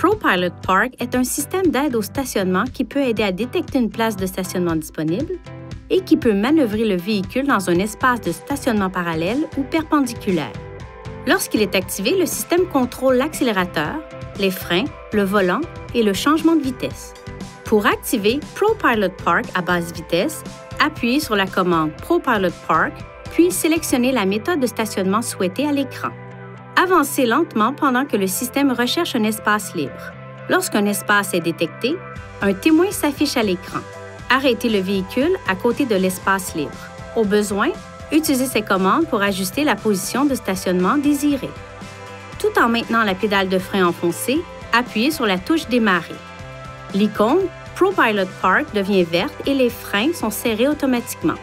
ProPilot Park est un système d'aide au stationnement qui peut aider à détecter une place de stationnement disponible et qui peut manœuvrer le véhicule dans un espace de stationnement parallèle ou perpendiculaire. Lorsqu'il est activé, le système contrôle l'accélérateur, les freins, le volant et le changement de vitesse. Pour activer ProPilot Park à basse vitesse, appuyez sur la commande ProPilot Park, puis sélectionnez la méthode de stationnement souhaitée à l'écran. Avancez lentement pendant que le système recherche un espace libre. Lorsqu'un espace est détecté, un témoin s'affiche à l'écran. Arrêtez le véhicule à côté de l'espace libre. Au besoin, utilisez ces commandes pour ajuster la position de stationnement désirée. Tout en maintenant la pédale de frein enfoncée, appuyez sur la touche Démarrer. L'icône ProPilot Park devient verte et les freins sont serrés automatiquement.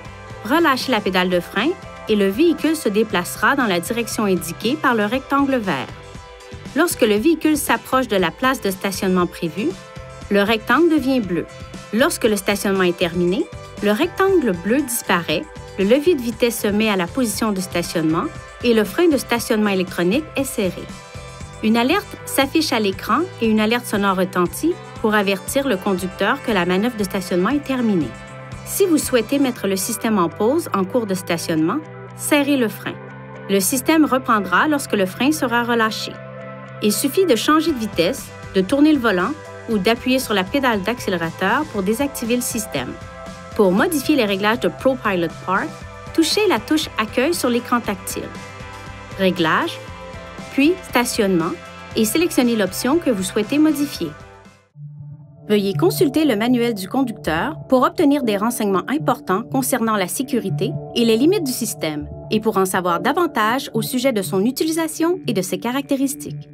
Relâchez la pédale de frein et le véhicule se déplacera dans la direction indiquée par le rectangle vert. Lorsque le véhicule s'approche de la place de stationnement prévue, le rectangle devient bleu. Lorsque le stationnement est terminé, le rectangle bleu disparaît, le levier de vitesse se met à la position de stationnement et le frein de stationnement électronique est serré. Une alerte s'affiche à l'écran et une alerte sonore retentit pour avertir le conducteur que la manœuvre de stationnement est terminée. Si vous souhaitez mettre le système en pause en cours de stationnement, serrez le frein. Le système reprendra lorsque le frein sera relâché. Il suffit de changer de vitesse, de tourner le volant ou d'appuyer sur la pédale d'accélérateur pour désactiver le système. Pour modifier les réglages de ProPilot Park, touchez la touche Accueil sur l'écran tactile. Réglages, puis Stationnement et sélectionnez l'option que vous souhaitez modifier. Veuillez consulter le manuel du conducteur pour obtenir des renseignements importants concernant la sécurité et les limites du système et pour en savoir davantage au sujet de son utilisation et de ses caractéristiques.